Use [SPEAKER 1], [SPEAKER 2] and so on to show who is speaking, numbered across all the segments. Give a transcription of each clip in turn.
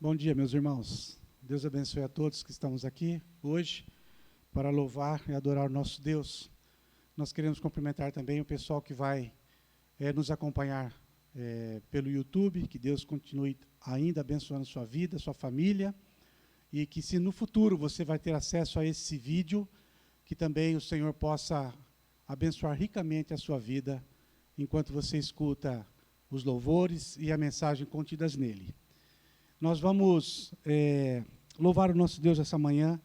[SPEAKER 1] Bom dia, meus irmãos. Deus abençoe a todos que estamos aqui hoje para louvar e adorar o nosso Deus. Nós queremos cumprimentar também o pessoal que vai nos acompanhar pelo YouTube, que Deus continue ainda abençoando sua vida, sua família, e que se no futuro você vai ter acesso a esse vídeo, que também o Senhor possa abençoar ricamente a sua vida, enquanto você escuta os louvores e a mensagem contidas nele. Nós vamos louvar o nosso Deus essa manhã,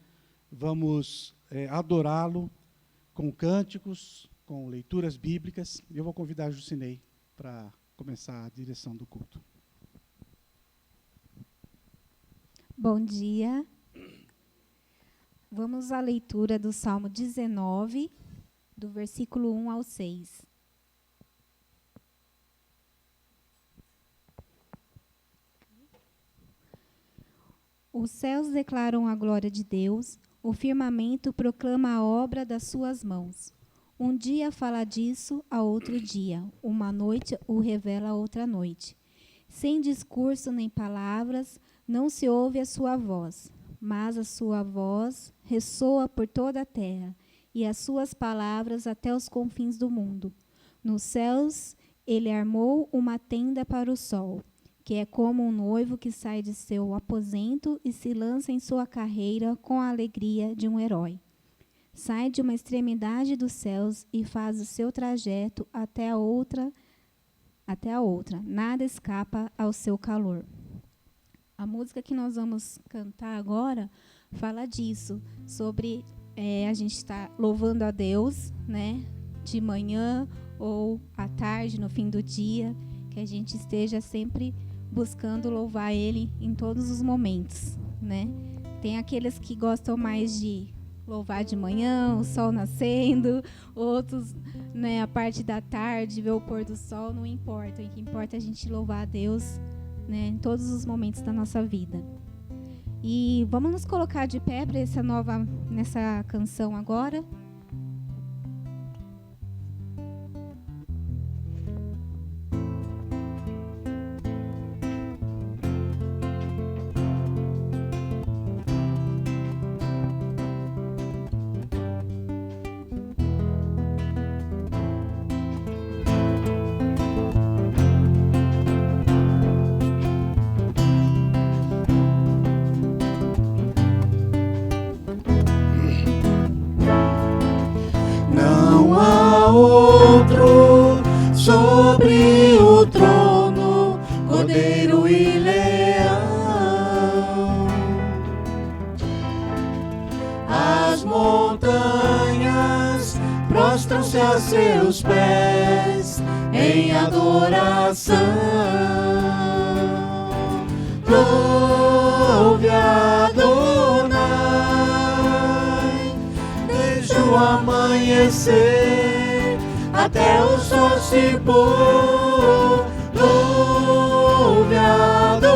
[SPEAKER 1] vamos adorá-lo com cânticos, com leituras bíblicas. Eu vou convidar a Jucinei para começar a direção do culto.
[SPEAKER 2] Bom dia. Vamos à leitura do Salmo 19, do versículo 1 ao 6. Os céus declaram a glória de Deus, o firmamento proclama a obra das suas mãos. Um dia fala disso a outro dia, uma noite o revela a outra noite. Sem discurso nem palavras, não se ouve a sua voz, mas a sua voz ressoa por toda a terra, e as suas palavras até os confins do mundo. Nos céus ele armou uma tenda para o sol, que é como um noivo que sai de seu aposento e se lança em sua carreira com a alegria de um herói. Sai de uma extremidade dos céus e faz o seu trajeto até a outra. Nada escapa ao seu calor. A música que nós vamos cantar agora fala disso, sobre a gente estar louvando a Deus, né, de manhã ou à tarde, no fim do dia, que a gente esteja sempre buscando louvar Ele em todos os momentos, né? Tem aqueles que gostam mais de louvar de manhã, o sol nascendo, outros, né, a parte da tarde, ver o pôr do sol, não importa. O que importa é a gente louvar a Deus, né, em todos os momentos da nossa vida. E vamos nos colocar de pé para nessa canção agora.
[SPEAKER 3] Sobre o trono, Cordeiro e Leão, as montanhas prostram-se a seus pés em adoração. Louve Adonai desde o amanhecer até o sol se pôr. Louve Adonai,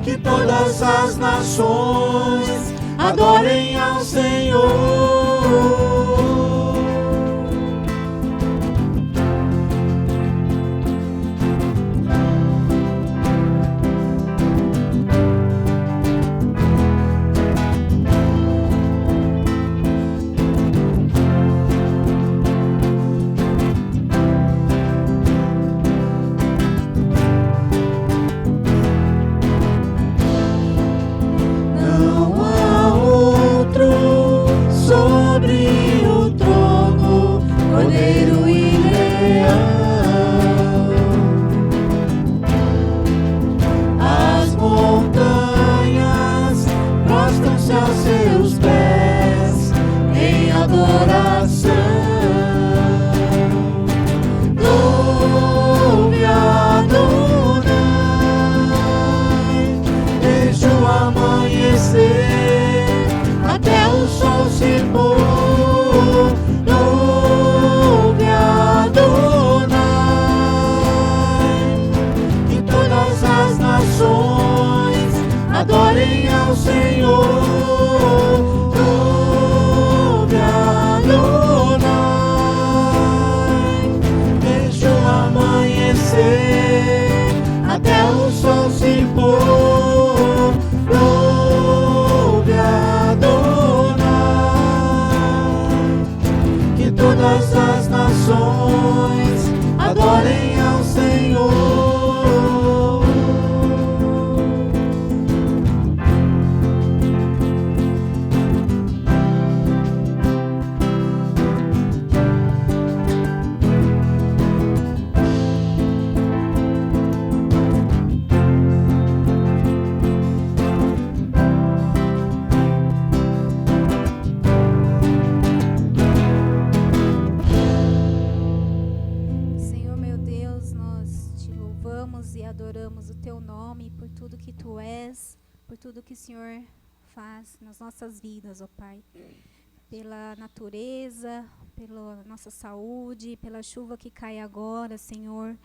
[SPEAKER 3] que todas as nações adorem ao Senhor. Adorem ao Senhor. Louve Adonai desde o amanhecer até
[SPEAKER 2] louvamos o Teu nome por tudo que Tu és, por tudo que o Senhor faz nas nossas vidas, ó Pai. Pela natureza, pela nossa saúde, pela chuva que cai agora, Senhor.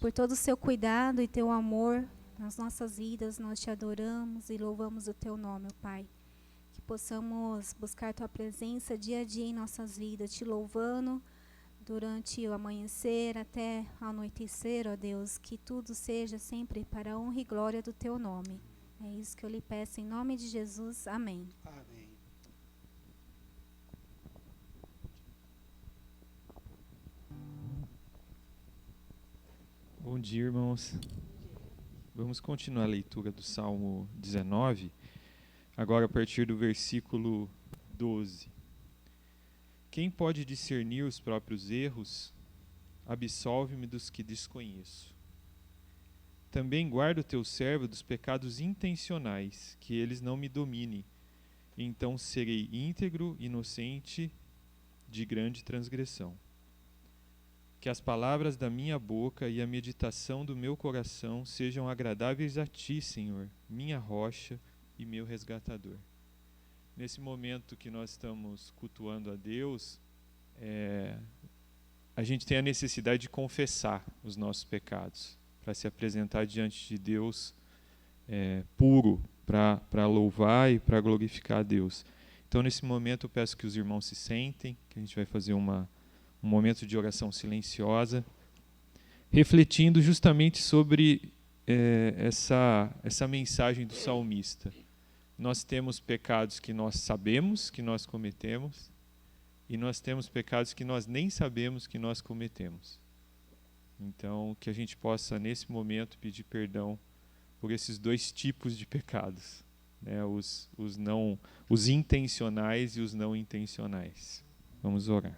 [SPEAKER 2] Por todo o Seu cuidado e Teu amor nas nossas vidas, nós Te adoramos e louvamos o Teu nome, ó Pai. Que possamos buscar Tua presença dia a dia em nossas vidas, Te louvando durante o amanhecer até o anoitecer, ó Deus. Que tudo seja sempre para a honra e glória do Teu nome. É isso que eu lhe peço em nome de Jesus. Amém.
[SPEAKER 1] Amém.
[SPEAKER 4] Bom dia, irmãos. Vamos continuar a leitura do Salmo 19, agora a partir do versículo 12. Quem pode discernir os próprios erros? Absolve-me dos que desconheço. Também guarda o teu servo dos pecados intencionais, que eles não me dominem. Então serei íntegro, inocente de grande transgressão. Que as palavras da minha boca e a meditação do meu coração sejam agradáveis a Ti, Senhor, minha rocha e meu resgatador. Nesse momento que nós estamos cultuando a Deus, a gente tem a necessidade de confessar os nossos pecados, para se apresentar diante de Deus puro, para louvar e para glorificar a Deus. Então, nesse momento, eu peço que os irmãos se sentem, que a gente vai fazer um momento de oração silenciosa, refletindo justamente sobre essa mensagem do salmista. Nós temos pecados que nós sabemos que nós cometemos, e nós temos pecados que nós nem sabemos que nós cometemos. Então, que a gente possa, nesse momento, pedir perdão por esses dois tipos de pecados, né? Os intencionais e os não intencionais. Vamos orar.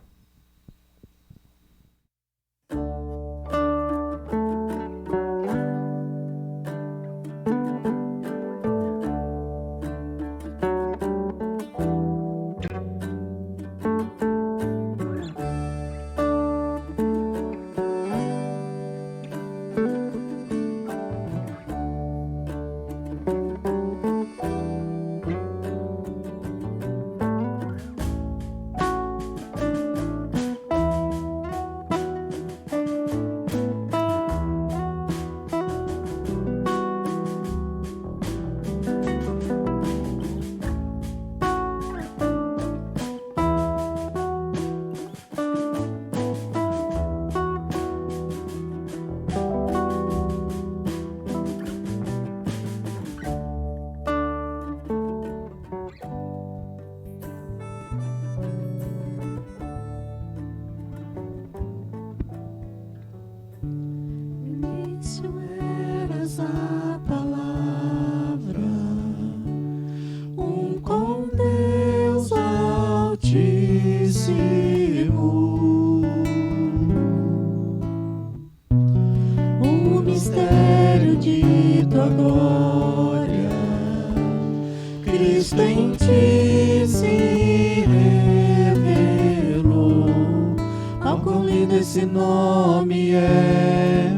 [SPEAKER 3] A palavra, com Deus Altíssimo, o mistério de tua glória, Cristo em ti se revelou. Ao quão lindo esse nome é!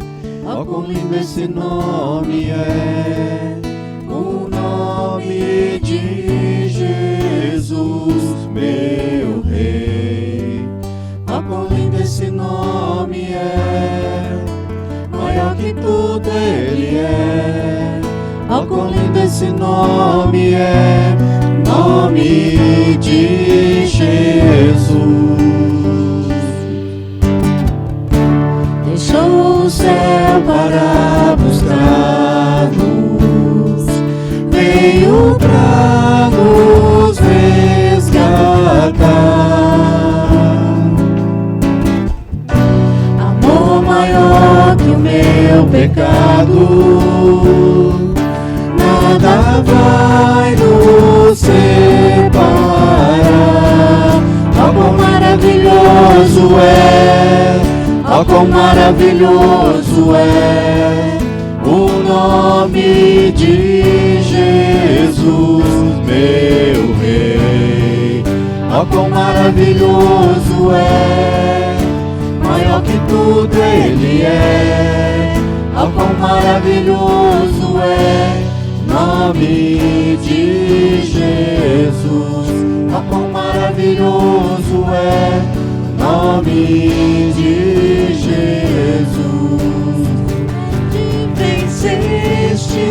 [SPEAKER 3] Oh, quão lindo esse nome é, o nome de Jesus, meu Rei. Oh, quão lindo esse nome é, maior que tudo Ele é. Oh, quão lindo esse nome é, nome de Jesus. Deixou o céu para buscar-nos, veio para nos resgatar. Amor maior que o meu pecado, nada vai nos separar. Oh, quão maravilhoso é! Oh, quão maravilhoso é o nome de Jesus, meu Rei. Oh, quão maravilhoso é, maior que tudo Ele é. Oh, quão maravilhoso é o nome de Jesus. Oh, quão maravilhoso é o nome de Jesus. Venceste,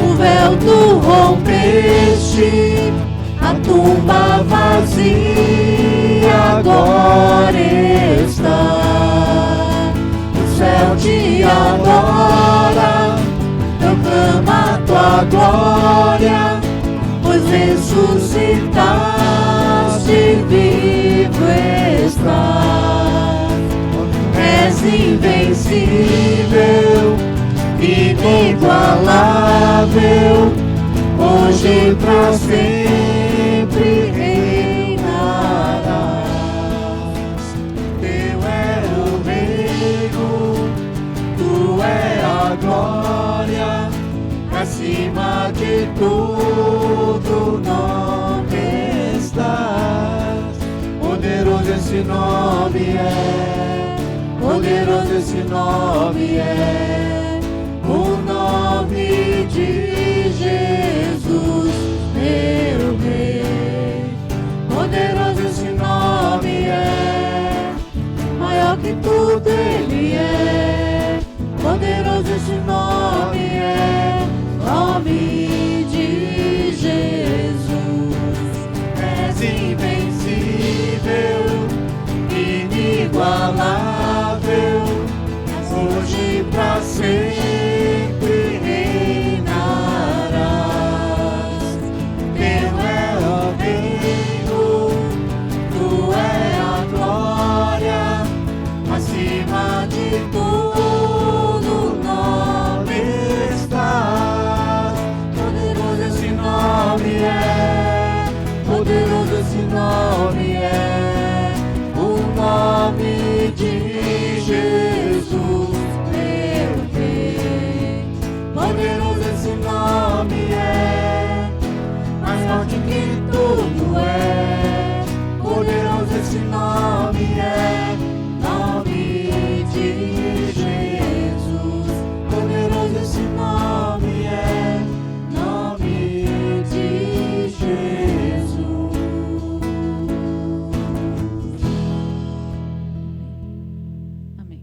[SPEAKER 3] o véu tu rompeste, a tumba vazia agora está. O céu te adora, proclama a tua glória, pois ressuscitaste, vivo estás. És invencível, inigualável, hoje pra sempre reinarás. Teu é o reino, tu é a glória, acima de tudo nome estás. Poderoso esse nome é, poderoso esse nome é, o nome de Jesus, meu Rei. Poderoso esse nome é, maior que tudo ele é. Poderoso esse nome é, nome de Jesus. És invencível, inigualável, hoje pra sempre reinarás. Teu é o reino, tu é a glória, acima de tudo nome estás. Poderoso esse nome é, poderoso esse nome é, o nome de Jesus, meu Rei. Poderoso esse nome é, mais forte que tudo é. Poderoso esse nome é, nome de Jesus. Poderoso esse nome é, nome de Jesus.
[SPEAKER 5] Amém.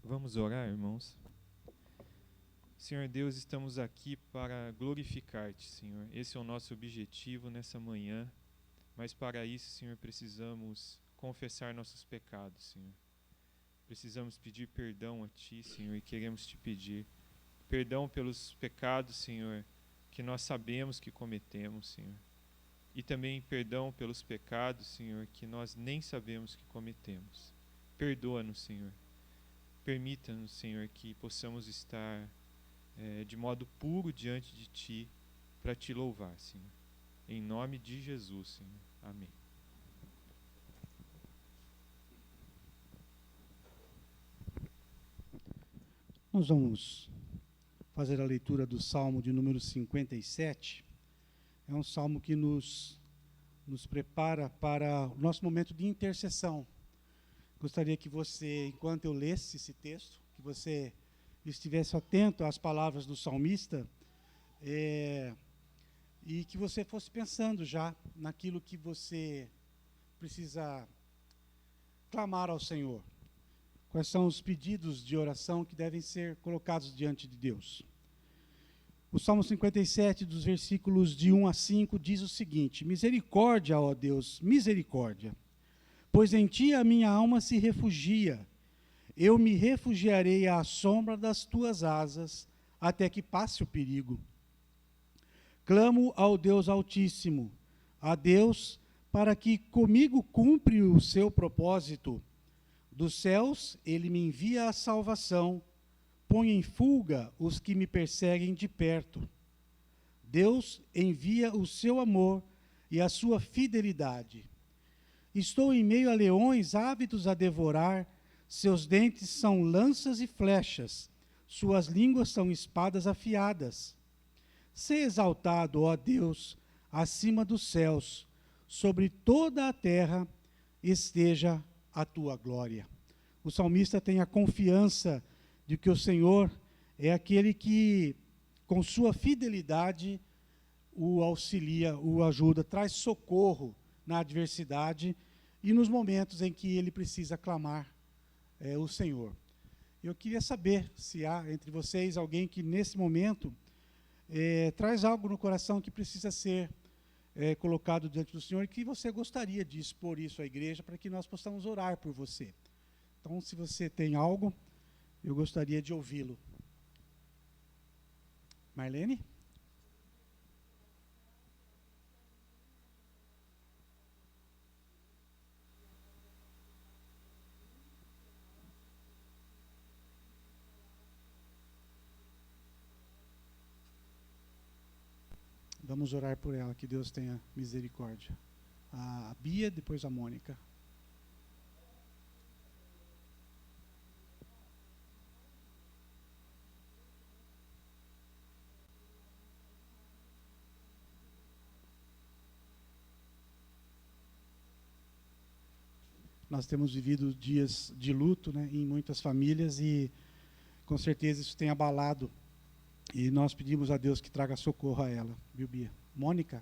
[SPEAKER 4] Vamos orar, irmãos. Senhor Deus, estamos aqui para glorificar-te, Senhor. Esse é o nosso objetivo nessa manhã. Mas para isso, Senhor, precisamos confessar nossos pecados, Senhor. Precisamos pedir perdão a Ti, Senhor, e queremos Te pedir perdão pelos pecados, Senhor, que nós sabemos que cometemos, Senhor. E também perdão pelos pecados, Senhor, que nós nem sabemos que cometemos. Perdoa-nos, Senhor. Permita-nos, Senhor, que possamos estar de modo puro diante de Ti para Te louvar, Senhor. Em nome de Jesus, Senhor. Amém.
[SPEAKER 1] Nós vamos fazer a leitura do Salmo de número 57. É um salmo que nos prepara para o nosso momento de intercessão. Gostaria que você, enquanto eu lesse esse texto, que você estivesse atento às palavras do salmista, e que você fosse pensando já naquilo que você precisa clamar ao Senhor. Quais são os pedidos de oração que devem ser colocados diante de Deus? O Salmo 57, dos versículos de 1 a 5, diz o seguinte: misericórdia, ó Deus, misericórdia, pois em Ti a minha alma se refugia. Eu me refugiarei à sombra das Tuas asas, até que passe o perigo. Clamo ao Deus Altíssimo, a Deus, para que comigo cumpre o seu propósito. Dos céus Ele me envia a salvação, põe em fuga os que me perseguem de perto. Deus envia o seu amor e a sua fidelidade. Estou em meio a leões ávidos a devorar, seus dentes são lanças e flechas, suas línguas são espadas afiadas. Sê exaltado, ó Deus, acima dos céus, sobre toda a terra, esteja a tua glória. O salmista tem a confiança de que o Senhor é aquele que, com sua fidelidade, o auxilia, o ajuda, traz socorro na adversidade e nos momentos em que ele precisa clamar o Senhor. Eu queria saber se há entre vocês alguém que nesse momento traz algo no coração que precisa ser colocado diante do Senhor e que você gostaria de expor isso à igreja para que nós possamos orar por você. Então, se você tem algo, eu gostaria de ouvi-lo. Marlene? Vamos orar por ela, que Deus tenha misericórdia. A Bia, depois a Mônica. Nós temos vivido dias de luto, né, em muitas famílias e com certeza isso tem abalado. E nós pedimos a Deus que traga socorro a ela. Viu, Bia? Mônica?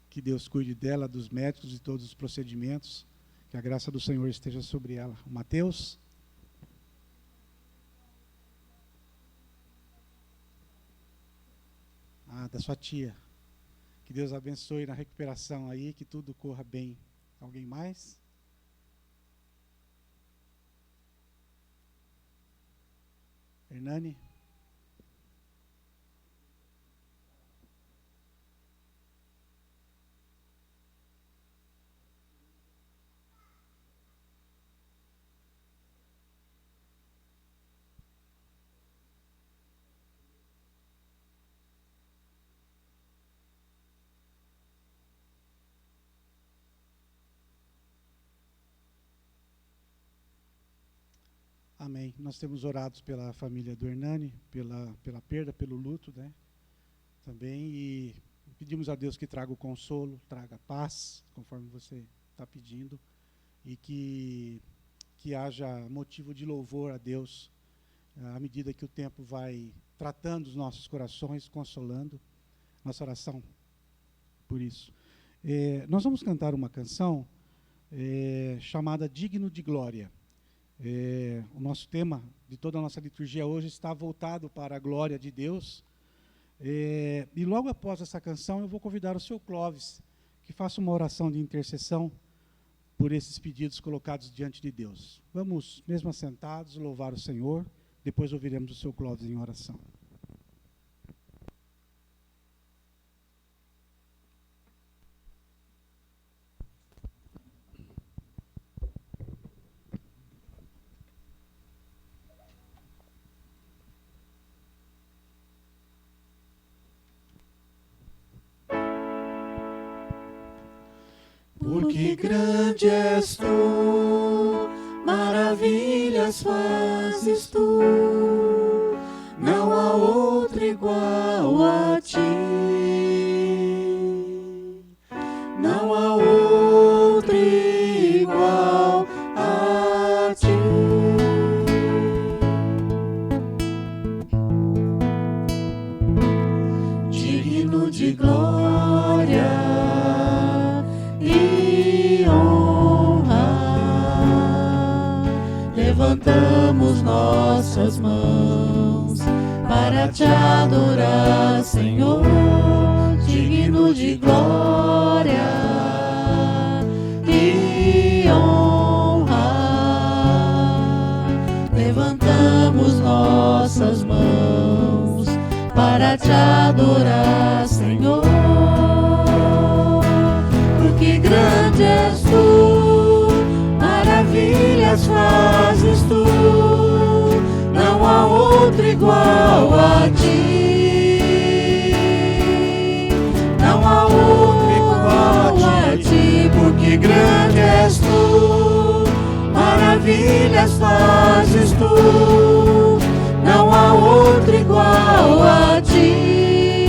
[SPEAKER 1] Que Deus cuide dela, dos médicos e todos os procedimentos. Que a graça do Senhor esteja sobre ela. O Mateus? Da sua tia. Que Deus abençoe na recuperação aí, que tudo corra bem. Alguém mais? Hernani? Amém. Nós temos orado pela família do Hernani, pela perda, pelo luto, né? Também, e pedimos a Deus que traga o consolo, traga paz, conforme você está pedindo, e que haja motivo de louvor a Deus, à medida que o tempo vai tratando os nossos corações, consolando. Nossa oração por isso. Nós vamos cantar uma canção chamada Digno de Glória. O nosso tema de toda a nossa liturgia hoje está voltado para a glória de Deus. E logo após essa canção eu vou convidar o seu Clóvis que faça uma oração de intercessão por esses pedidos colocados diante de Deus. Vamos, mesmo assentados, louvar o Senhor. Depois ouviremos o seu Clóvis em oração.
[SPEAKER 3] Porque grande és tu, maravilhas fazes tu, não há outro igual a ti, não há outro igual a ti. Digno de glória e honra, levantamos nossas mãos para te adorar, Senhor. Digno de glória e honra, levantamos nossas mãos para te adorar, Senhor. Que grande és tu, maravilhas fazes tu, não há outro igual a ti, não há outro igual a ti, porque grande és tu, maravilhas fazes tu, não há outro igual a ti.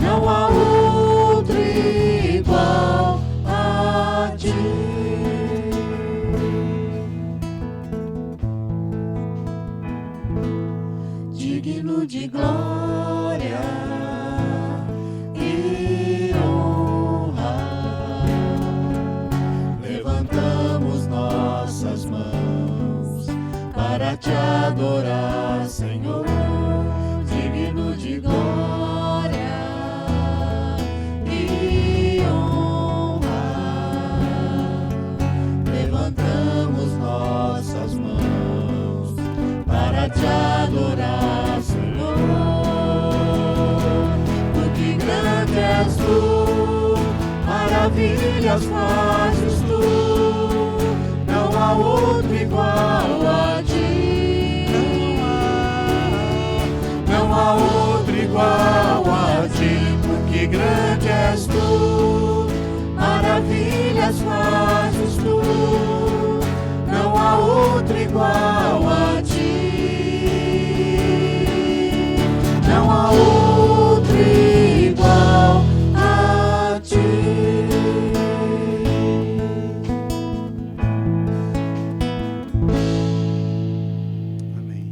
[SPEAKER 3] Não há outro igual a ti. Digno de glória e honra, levantamos nossas mãos para te adorar, Senhor. Digno de glória e honra, levantamos nossas mãos para te adorar, Senhor. Porque grande és tu, maravilhas fazes tu, não há outro igual a ti. Não há outro igual a ti, porque grande és tu, maravilhas fazes tu, não há outro igual a ti. Não há outro igual a ti.
[SPEAKER 1] Amém.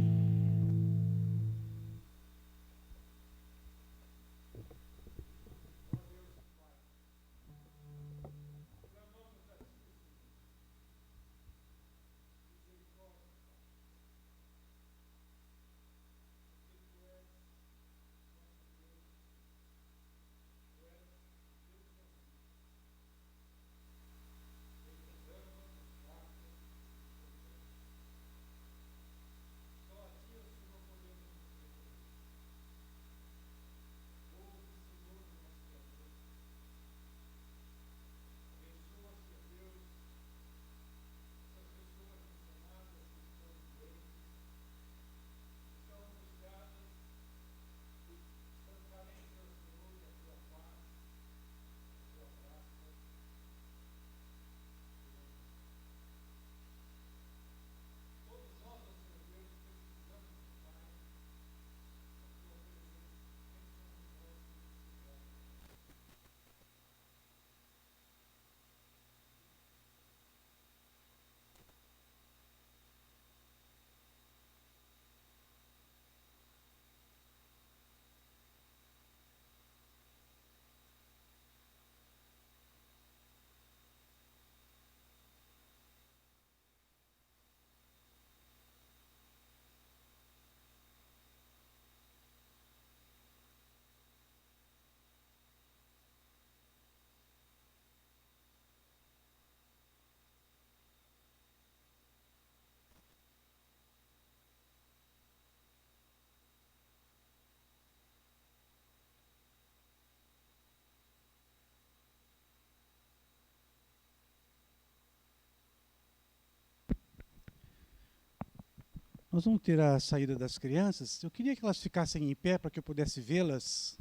[SPEAKER 1] Nós vamos ter a saída das crianças. Eu queria que elas ficassem em pé para que eu pudesse vê-las,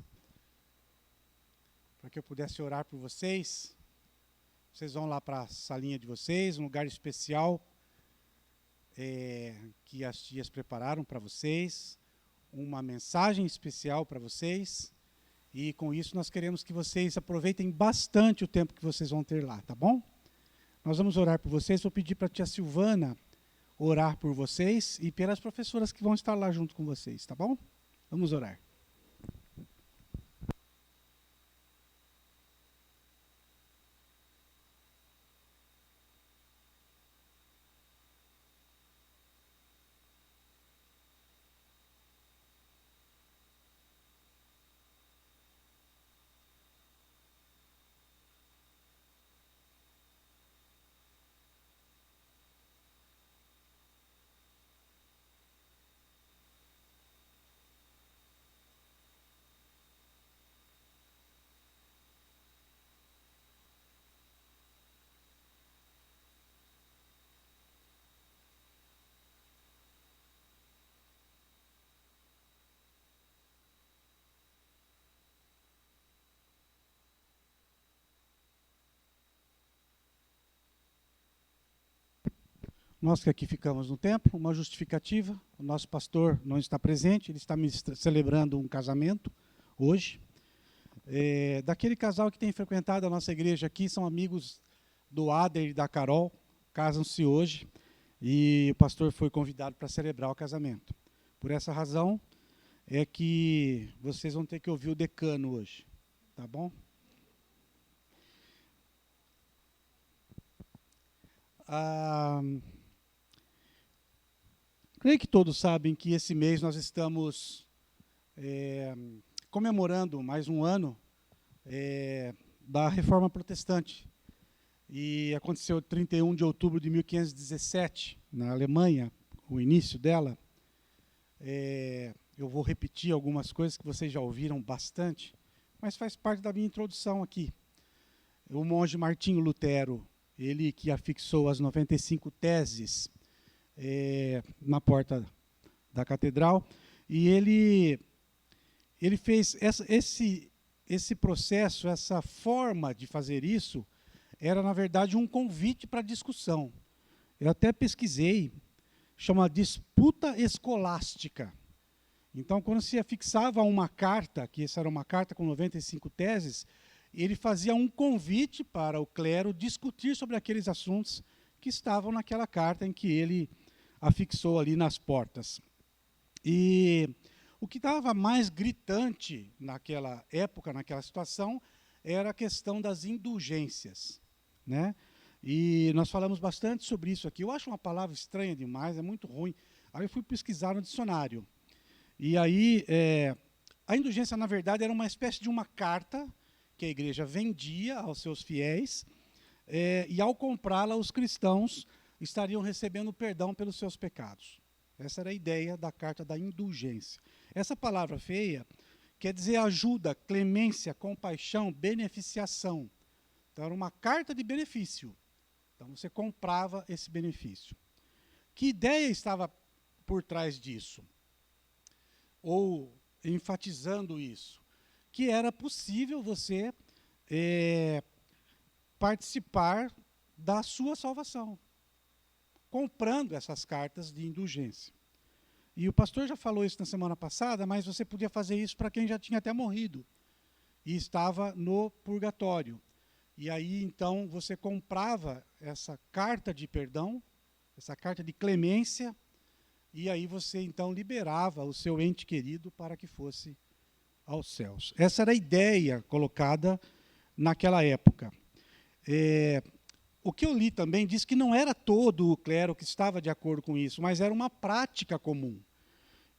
[SPEAKER 1] para que eu pudesse orar por vocês. Vocês vão lá para a salinha de vocês, um lugar especial que as tias prepararam para vocês, uma mensagem especial para vocês. E com isso nós queremos que vocês aproveitem bastante o tempo que vocês vão ter lá, tá bom? Nós vamos orar por vocês. Vou pedir para a tia Silvana orar por vocês e pelas professoras que vão estar lá junto com vocês, tá bom? Vamos orar. nós que aqui ficamos no templo, uma justificativa. O nosso pastor não está presente, ele está celebrando um casamento hoje. Daquele casal que tem frequentado a nossa igreja aqui, são amigos do Ader e da Carol, casam-se hoje, e o pastor foi convidado para celebrar o casamento. Por essa razão é que vocês vão ter que ouvir o decano hoje, tá bom? Creio que todos sabem que esse mês nós estamos comemorando mais um ano da Reforma Protestante. E aconteceu 31 de outubro de 1517, na Alemanha, o início dela. Eu vou repetir algumas coisas que vocês já ouviram bastante, mas faz parte da minha introdução aqui. O monge Martinho Lutero, ele que afixou as 95 teses na porta da catedral, e ele fez esse processo, essa forma de fazer isso, era, na verdade, um convite para discussão. Eu até pesquisei, chama disputa escolástica. Então, quando se afixava uma carta, que essa era uma carta com 95 teses, ele fazia um convite para o clero discutir sobre aqueles assuntos que estavam naquela carta em que ele afixou ali nas portas. E o que estava mais gritante naquela época, naquela situação, era a questão das indulgências, né? E nós falamos bastante sobre isso aqui. Eu acho uma palavra estranha demais, é muito ruim. Aí eu fui pesquisar no dicionário. E aí, a indulgência, na verdade, era uma espécie de uma carta que a igreja vendia aos seus fiéis, e ao comprá-la, os cristãos estariam recebendo perdão pelos seus pecados. Essa era a ideia da carta da indulgência. Essa palavra feia quer dizer ajuda, clemência, compaixão, beneficiação. Então, era uma carta de benefício. Então, você comprava esse benefício. Que ideia estava por trás disso? Ou enfatizando isso? Que era possível você participar da sua salvação, comprando essas cartas de indulgência. E o pastor já falou isso na semana passada, mas você podia fazer isso para quem já tinha até morrido e estava no purgatório. E aí, então, você comprava essa carta de perdão, essa carta de clemência, e aí você, então, liberava o seu ente querido para que fosse aos céus. Essa era a ideia colocada naquela época. O que eu li também diz que não era todo o clero que estava de acordo com isso, mas era uma prática comum.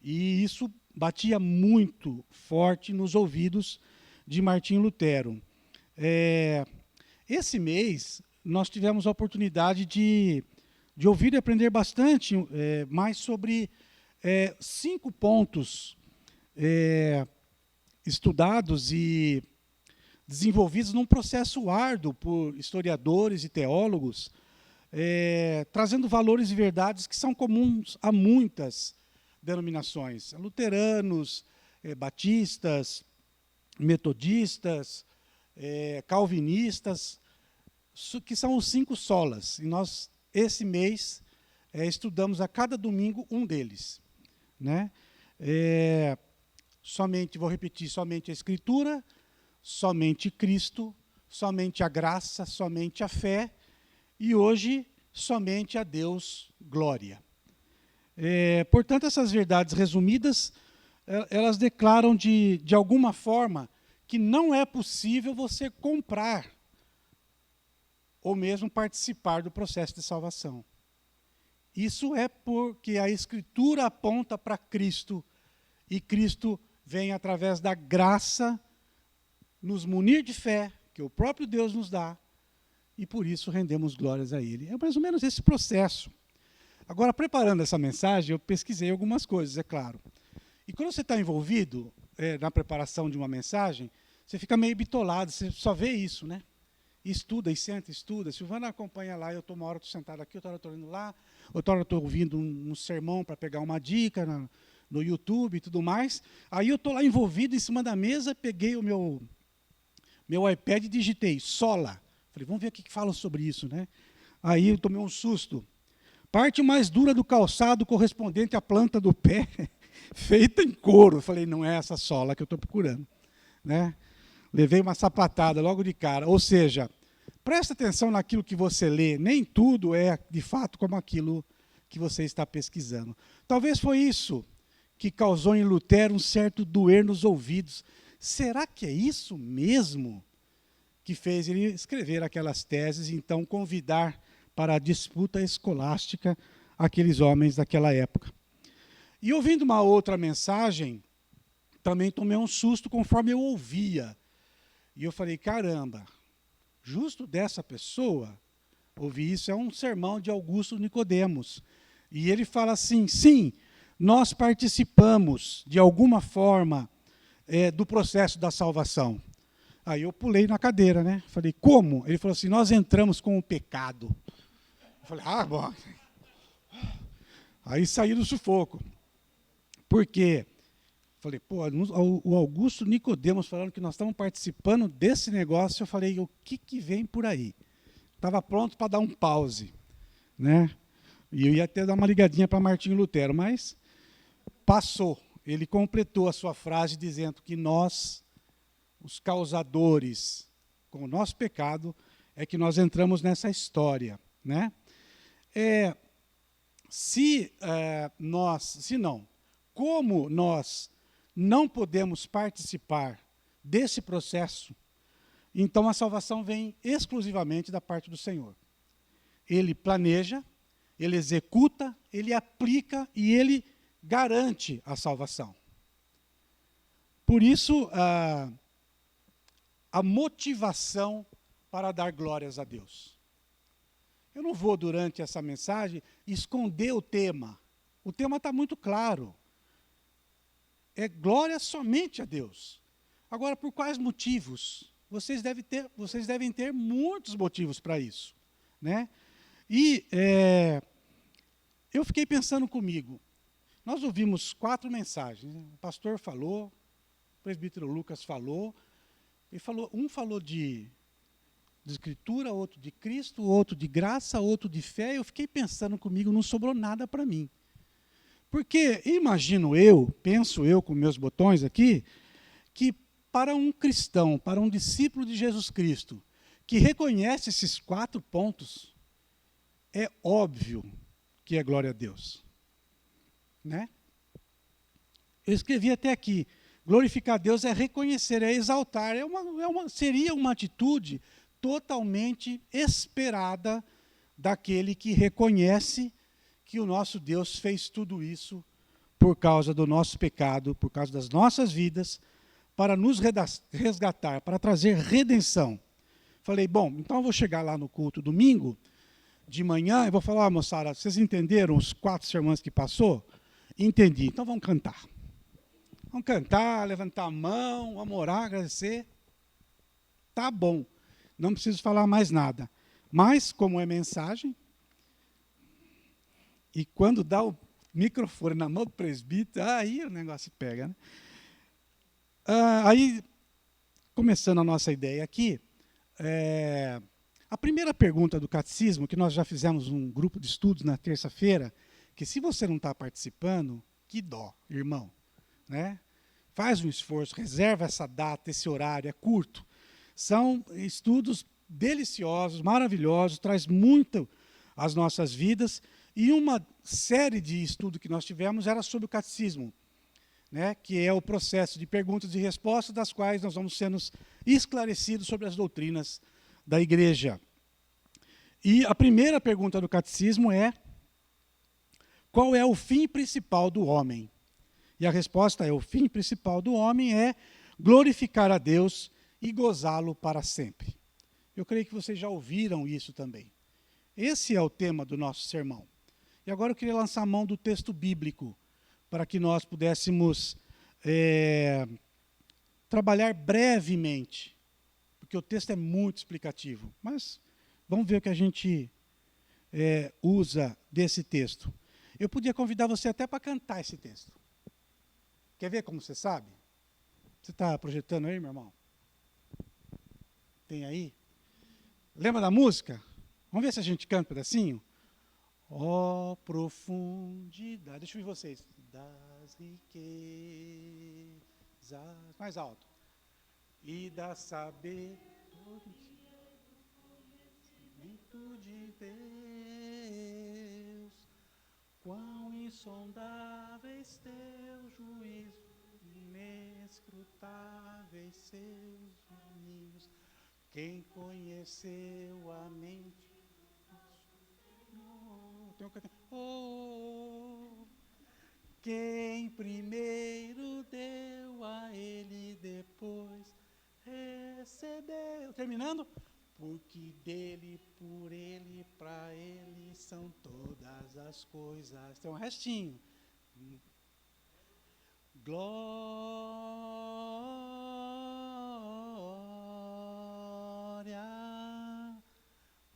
[SPEAKER 1] E isso batia muito forte nos ouvidos de Martinho Lutero. Esse mês, nós tivemos a oportunidade de ouvir e aprender bastante mais sobre 5 pontos estudados e desenvolvidos num processo árduo por historiadores e teólogos, trazendo valores e verdades que são comuns a muitas denominações, luteranos, batistas, metodistas, calvinistas, que são os 5 solas. E nós, esse mês, estudamos a cada domingo um deles, né? Vou repetir, somente a Escritura, somente Cristo, somente a graça, somente a fé, e hoje, somente a Deus, glória. Portanto, essas verdades resumidas, elas declaram de alguma forma que não é possível você comprar ou mesmo participar do processo de salvação. Isso é porque a Escritura aponta para Cristo, e Cristo vem através da graça nos munir de fé, que o próprio Deus nos dá, e por isso rendemos glórias a Ele. É mais ou menos esse processo. Agora, preparando essa mensagem, eu pesquisei algumas coisas, é claro. E quando você está envolvido na preparação de uma mensagem, você fica meio bitolado, você só vê isso, né? E estuda, e senta, estuda. Silvana acompanha lá, eu estou uma hora sentado aqui, outra hora estou indo lá, outra hora estou ouvindo um sermão para pegar uma dica no YouTube e tudo mais. Aí eu estou lá envolvido em cima da mesa, peguei o meu iPad e digitei, sola. Falei, vamos ver o que falam sobre isso, né? Aí eu tomei um susto, Parte mais dura do calçado correspondente à planta do pé, feita em couro. Eu falei, não é essa sola que eu estou procurando, né? Levei uma sapatada logo de cara. Ou seja, presta atenção naquilo que você lê. Nem tudo é, de fato, como aquilo que você está pesquisando. Talvez foi isso que causou em Lutero um certo doer nos ouvidos. Será que é isso mesmo que fez ele escrever aquelas teses e então convidar para a disputa escolástica aqueles homens daquela época? E ouvindo uma outra mensagem, também tomei um susto conforme eu ouvia. E eu falei, caramba, justo dessa pessoa, ouvi isso, é um sermão de Augusto Nicodemos. E ele fala assim, sim, nós participamos de alguma forma do processo da salvação. Aí eu pulei na cadeira, né? Falei, como? Ele falou assim, nós entramos com o pecado. Eu falei, bom. Aí saí do sufoco. Por quê? Falei, pô, o Augusto Nicodemos falando que nós estamos participando desse negócio, eu falei, o que vem por aí? Estava pronto para dar um pause, né? E eu ia até dar uma ligadinha para Martinho Lutero, mas passou. Ele completou a sua frase dizendo que nós, os causadores, com o nosso pecado, é que nós entramos nessa história, né? Como nós não podemos participar desse processo, então a salvação vem exclusivamente da parte do Senhor. Ele planeja, ele executa, ele aplica e ele garante a salvação. Por isso, a motivação para dar glórias a Deus. Eu não vou, durante essa mensagem, esconder o tema. O tema está muito claro. É glória somente a Deus. Agora, por quais motivos? Vocês devem ter muitos motivos para isso, né? E eu fiquei pensando comigo. Nós ouvimos 4 mensagens, né? O pastor falou, o presbítero Lucas falou, um falou de Escritura, outro de Cristo, outro de graça, outro de fé. Eu fiquei pensando comigo, não sobrou nada para mim. Porque penso eu com meus botões aqui, que para um cristão, para um discípulo de Jesus Cristo, que reconhece esses 4 pontos, é óbvio que é glória a Deus. Né? Eu escrevi até aqui, glorificar a Deus é reconhecer, é exaltar, seria uma atitude totalmente esperada daquele que reconhece que o nosso Deus fez tudo isso por causa do nosso pecado, por causa das nossas vidas, para nos resgatar, para trazer redenção. Falei, bom, então eu vou chegar lá no culto domingo, de manhã, e vou falar, moçada, vocês entenderam os 4 sermões que passou? Entendi, então vamos cantar. Vamos cantar, levantar a mão, vamos orar, agradecer. Tá bom, não preciso falar mais nada. Mas, como é mensagem, e quando dá o microfone na mão do presbítero, aí o negócio pega, né? Aí, começando a nossa ideia aqui, a primeira pergunta do catecismo, que nós já fizemos um grupo de estudos na terça-feira, que se você não está participando, que dó, irmão, né? Faz um esforço, reserva essa data, esse horário, é curto. São estudos deliciosos, maravilhosos, traz muito às nossas vidas. E uma série de estudos que nós tivemos era sobre o catecismo, né, que é o processo de perguntas e respostas, das quais nós vamos sendo esclarecidos sobre as doutrinas da igreja. E a primeira pergunta do catecismo é: qual é o fim principal do homem? E a resposta é: o fim principal do homem é glorificar a Deus e gozá-lo para sempre. Eu creio que vocês já ouviram isso também. Esse é o tema do nosso sermão. E agora eu queria lançar a mão do texto bíblico, para que nós pudéssemos trabalhar brevemente, porque o texto é muito explicativo. Mas vamos ver o que a gente usa desse texto. Eu podia convidar você até para cantar esse texto. Quer ver como você sabe? Você está projetando aí, meu irmão? Tem aí? Lembra da música? Vamos ver se a gente canta um pedacinho? Ó profundidade, deixa eu ver vocês, das riquezas, mais alto, e da sabedoria de Deus, quão insondáveis teus juízos, inescrutáveis seus domínios, quem conheceu a mente. Quem primeiro deu a ele, depois recebeu. Terminando? Porque dele, por ele, para ele são todas as coisas. Tem um restinho. Glória,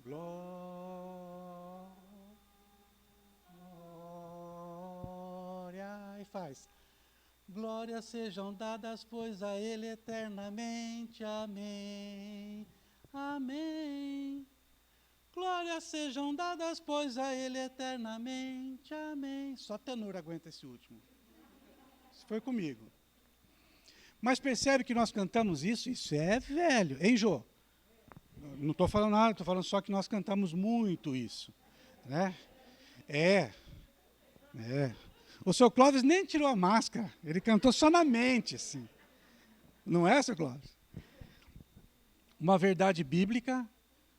[SPEAKER 1] glória, e faz. Glórias sejam dadas, pois a ele eternamente. Amém. Amém. Glórias sejam dadas, pois a ele eternamente. Amém. Só tenor aguenta esse último. Isso foi comigo. Mas percebe que nós cantamos isso? Isso é velho. Hein, Jô? Não estou falando nada, estou falando só que nós cantamos muito isso. Né? É. O seu Clóvis nem tirou a máscara. Ele cantou só na mente, assim. Não é, seu Clóvis? Uma verdade bíblica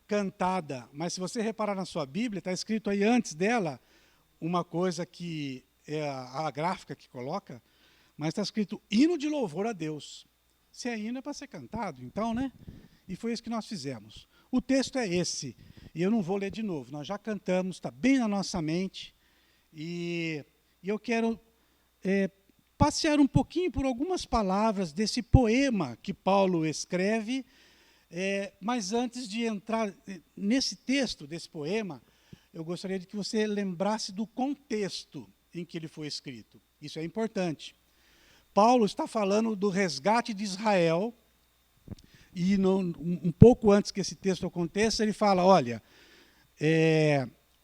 [SPEAKER 1] cantada. Mas se você reparar na sua Bíblia, está escrito aí antes dela uma coisa que é a gráfica que coloca, mas está escrito hino de louvor a Deus. Se é hino é para ser cantado, então, né? E foi isso que nós fizemos. O texto é esse, e eu não vou ler de novo. Nós já cantamos, está bem na nossa mente, e eu quero passear um pouquinho por algumas palavras desse poema que Paulo escreve, mas antes de entrar nesse texto desse poema, eu gostaria de que você lembrasse do contexto em que ele foi escrito. Isso é importante. Paulo está falando do resgate de Israel, e um pouco antes que esse texto aconteça, ele fala, olha,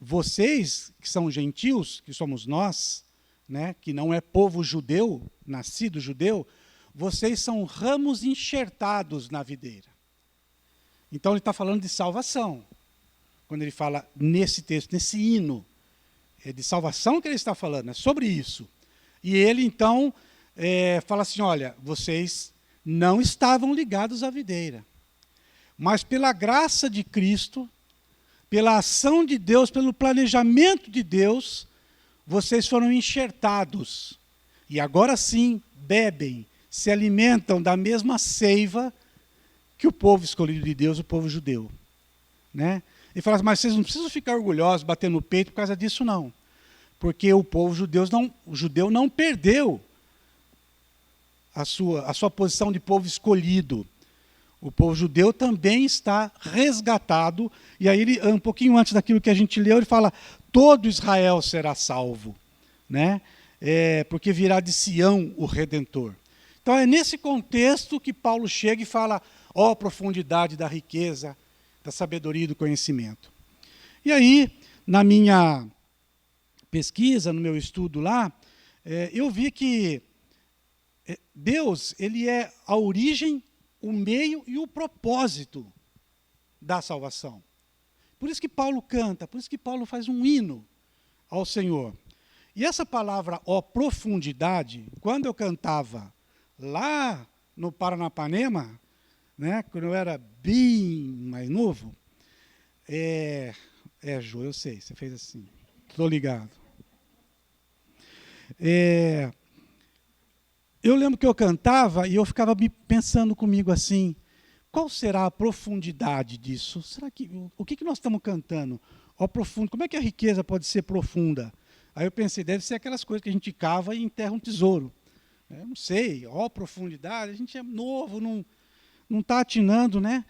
[SPEAKER 1] vocês que são gentios, que somos nós, né, que não é povo judeu, nascido judeu, vocês são ramos enxertados na videira. Então ele está falando de salvação. Quando ele fala nesse texto, nesse hino, é de salvação que ele está falando, é sobre isso. E ele então fala assim, olha, vocês não estavam ligados à videira, mas pela graça de Cristo, pela ação de Deus, pelo planejamento de Deus, vocês foram enxertados. E agora sim, bebem, se alimentam da mesma seiva que o povo escolhido de Deus, o povo judeu. Né? Ele fala assim, mas vocês não precisam ficar orgulhosos, bater no peito por causa disso não. Porque o povo judeu não perdeu a sua posição de povo escolhido. O povo judeu também está resgatado. E aí, ele, um pouquinho antes daquilo que a gente leu, ele fala, todo Israel será salvo. Né? Porque virá de Sião o Redentor. Então é nesse contexto que Paulo chega e fala, ó profundidade da riqueza, da sabedoria e do conhecimento. E aí, na minha pesquisa, no meu estudo lá, eu vi que Deus, ele é a origem, o meio e o propósito da salvação. Por isso que Paulo canta, por isso que Paulo faz um hino ao Senhor. E essa palavra, ó profundidade, quando eu cantava lá no Paranapanema, né, quando eu era bem mais novo, Jô, eu sei, você fez assim, estou ligado. Eu lembro que eu cantava e eu ficava pensando comigo assim, qual será a profundidade disso? O que nós estamos cantando? Ó profundo, como é que a riqueza pode ser profunda? Aí eu pensei, deve ser aquelas coisas que a gente cava e enterra um tesouro. Eu não sei, ó profundidade, a gente é novo, não está atinando, né?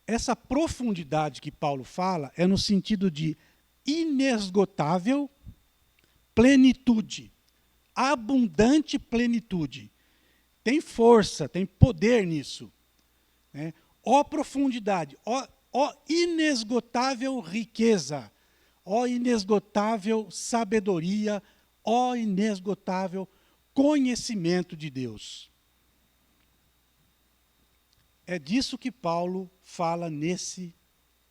[SPEAKER 1] Essa profundidade que Paulo fala é no sentido de inesgotável plenitude, abundante plenitude. Tem força, tem poder nisso. Né? Ó profundidade, ó ó inesgotável riqueza, ó inesgotável sabedoria, ó inesgotável conhecimento de Deus. É disso que Paulo fala nesse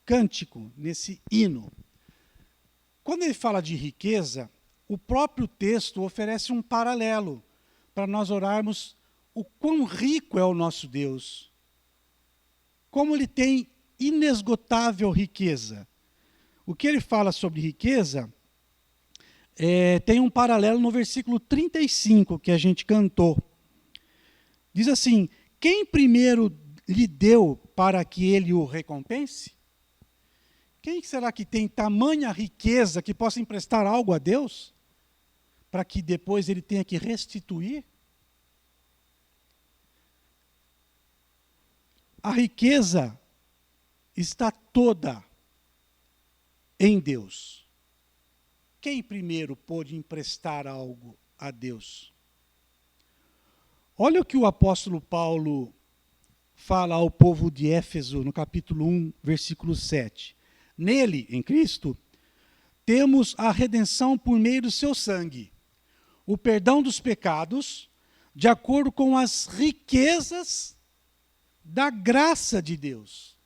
[SPEAKER 1] cântico, nesse hino. Quando ele fala de riqueza, o próprio texto oferece um paralelo para nós orarmos o quão rico é o nosso Deus, como ele tem inesgotável riqueza. O que ele fala sobre riqueza tem um paralelo no versículo 35 que a gente cantou. Diz assim: quem primeiro lhe deu para que ele o recompense? Quem será que tem tamanha riqueza que possa emprestar algo a Deus para que depois ele tenha que restituir? A riqueza está toda em Deus. Quem primeiro pôde emprestar algo a Deus? Olha o que o apóstolo Paulo fala ao povo de Éfeso, no capítulo 1, versículo 7. Nele, em Cristo, temos a redenção por meio do seu sangue, o perdão dos pecados, de acordo com as riquezas da graça de Deus,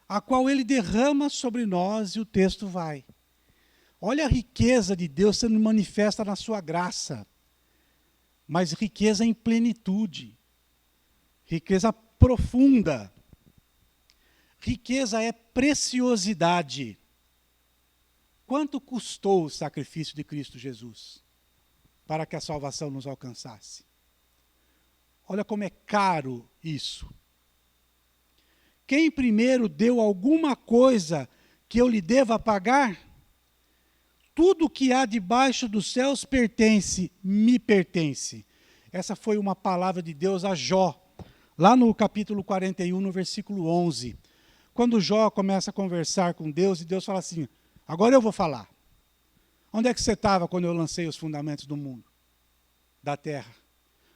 [SPEAKER 1] a qual ele derrama sobre nós, e o texto vai. Olha a riqueza de Deus sendo manifesta na sua graça, mas riqueza em plenitude, riqueza profunda. Riqueza é preciosidade. Quanto custou o sacrifício de Cristo Jesus para que a salvação nos alcançasse? Olha como é caro isso. Quem primeiro deu alguma coisa que eu lhe deva pagar? Tudo que há debaixo dos céus me pertence. Essa foi uma palavra de Deus a Jó, lá no capítulo 41, no versículo 11. Quando Jó começa a conversar com Deus, e Deus fala assim: agora eu vou falar. Onde é que você estava quando eu lancei os fundamentos do mundo, da terra?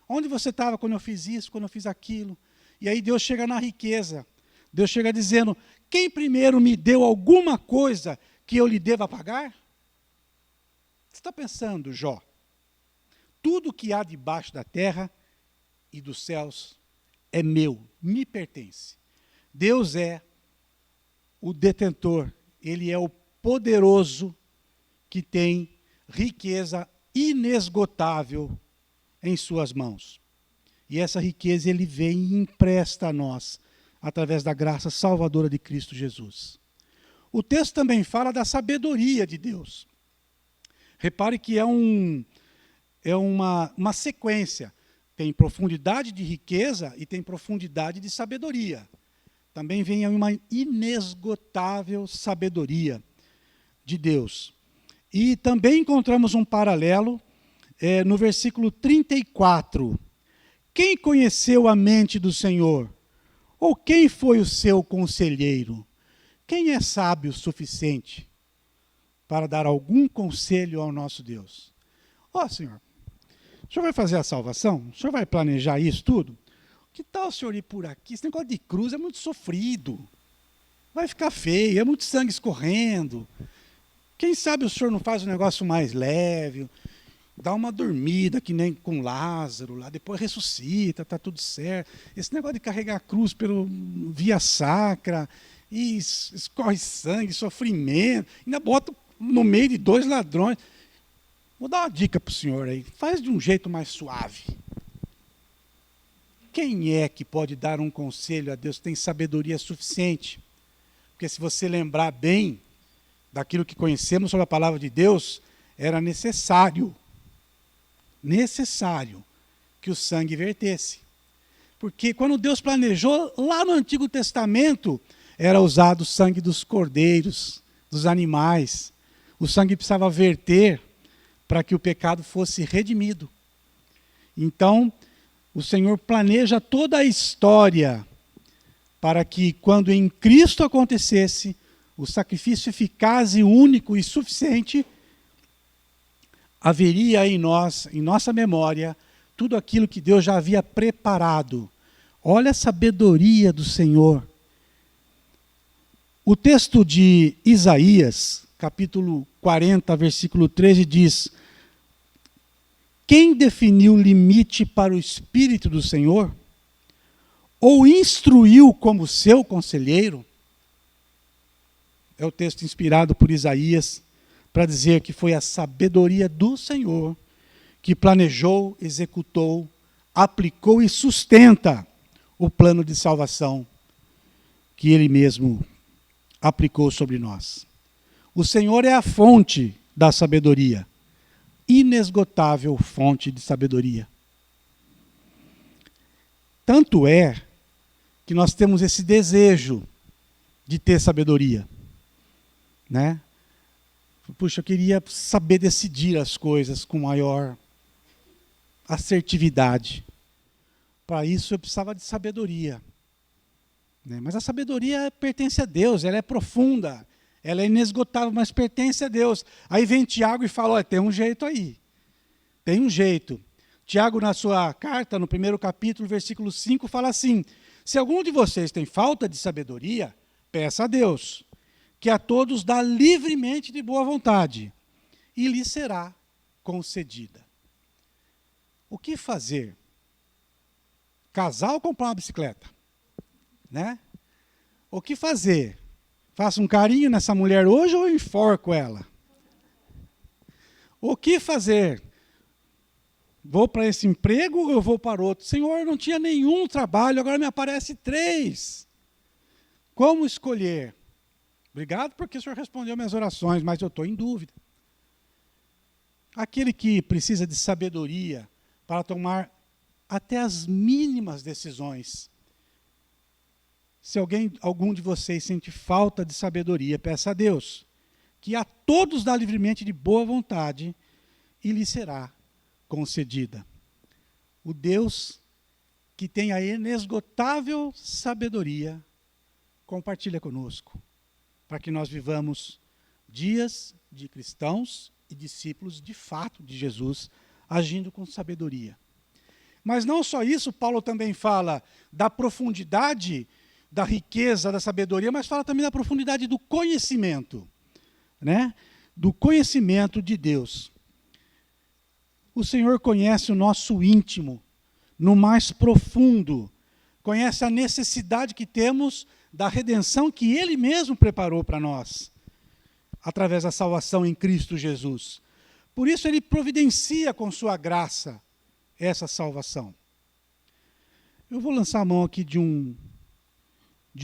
[SPEAKER 1] Onde você estava quando eu fiz isso, quando eu fiz aquilo? E aí Deus chega na riqueza. Deus chega dizendo: quem primeiro me deu alguma coisa que eu lhe deva pagar? Você está pensando, Jó? Tudo que há debaixo da terra e dos céus é meu, me pertence. Deus é o detentor, ele é o poderoso que tem riqueza inesgotável em suas mãos. E essa riqueza ele vem e empresta a nós, através da graça salvadora de Cristo Jesus. O texto também fala da sabedoria de Deus. Repare que é uma sequência. Tem profundidade de riqueza e tem profundidade de sabedoria. Também vem uma inesgotável sabedoria de Deus. E também encontramos um paralelo no versículo 34. Quem conheceu a mente do Senhor? Ou quem foi o seu conselheiro? Quem é sábio o suficiente para dar algum conselho ao nosso Deus? Ó, Senhor, o Senhor vai fazer a salvação? O Senhor vai planejar isso tudo? Que tal o Senhor ir por aqui? Esse negócio de cruz é muito sofrido. Vai ficar feio, é muito sangue escorrendo. Quem sabe o Senhor não faz um negócio mais leve, dá uma dormida, que nem com Lázaro, lá depois ressuscita, está tudo certo. Esse negócio de carregar a cruz pelo via sacra, e escorre sangue, sofrimento, ainda bota no meio de dois ladrões. Vou dar uma dica para o senhor aí, faz de um jeito mais suave. Quem é que pode dar um conselho a Deus que tem sabedoria suficiente? Porque se você lembrar bem daquilo que conhecemos sobre a palavra de Deus, era necessário que o sangue vertesse. Porque quando Deus planejou, lá no Antigo Testamento, era usado o sangue dos cordeiros, dos animais. O sangue precisava verter para que o pecado fosse redimido. Então, o Senhor planeja toda a história para que, quando em Cristo acontecesse, o sacrifício eficaz e único e suficiente, haveria em nós, em nossa memória, tudo aquilo que Deus já havia preparado. Olha a sabedoria do Senhor. O texto de Isaías, capítulo 40, versículo 13, diz: quem definiu limite para o Espírito do Senhor? Ou instruiu como seu conselheiro? É o texto inspirado por Isaías para dizer que foi a sabedoria do Senhor que planejou, executou, aplicou e sustenta o plano de salvação que Ele mesmo aplicou sobre nós. O Senhor é a fonte da sabedoria, inesgotável fonte de sabedoria. Tanto é que nós temos esse desejo de ter sabedoria, né? Puxa, eu queria saber decidir as coisas com maior assertividade. Para isso eu precisava de sabedoria, né? Mas a sabedoria pertence a Deus, ela é profunda, ela é inesgotável, mas pertence a Deus. Aí vem Tiago e fala: olha, tem um jeito aí, tem um jeito. Tiago, na sua carta, no 1º capítulo, versículo 5, fala assim: se algum de vocês tem falta de sabedoria, peça a Deus, que a todos dá livremente de boa vontade, e lhe será concedida. O que fazer? Casar ou comprar uma bicicleta? Né? O que fazer? Faço um carinho nessa mulher hoje ou enforco ela? O que fazer? Vou para esse emprego ou eu vou para outro? Senhor, não tinha nenhum trabalho, agora me aparece 3. Como escolher? Obrigado porque o Senhor respondeu minhas orações, mas eu estou em dúvida. Aquele que precisa de sabedoria para tomar até as mínimas decisões. Se algum de vocês sente falta de sabedoria, peça a Deus, que a todos dá livremente de boa vontade, e lhe será concedida. O Deus que tem a inesgotável sabedoria, compartilha conosco, para que nós vivamos dias de cristãos e discípulos de fato de Jesus, agindo com sabedoria. Mas não só isso, Paulo também fala da profundidade, da riqueza, da sabedoria, mas fala também da profundidade do conhecimento, né? Do conhecimento de Deus. O Senhor conhece o nosso íntimo, no mais profundo, conhece a necessidade que temos da redenção que Ele mesmo preparou para nós, através da salvação em Cristo Jesus. Por isso Ele providencia com sua graça essa salvação. Eu vou lançar a mão aqui de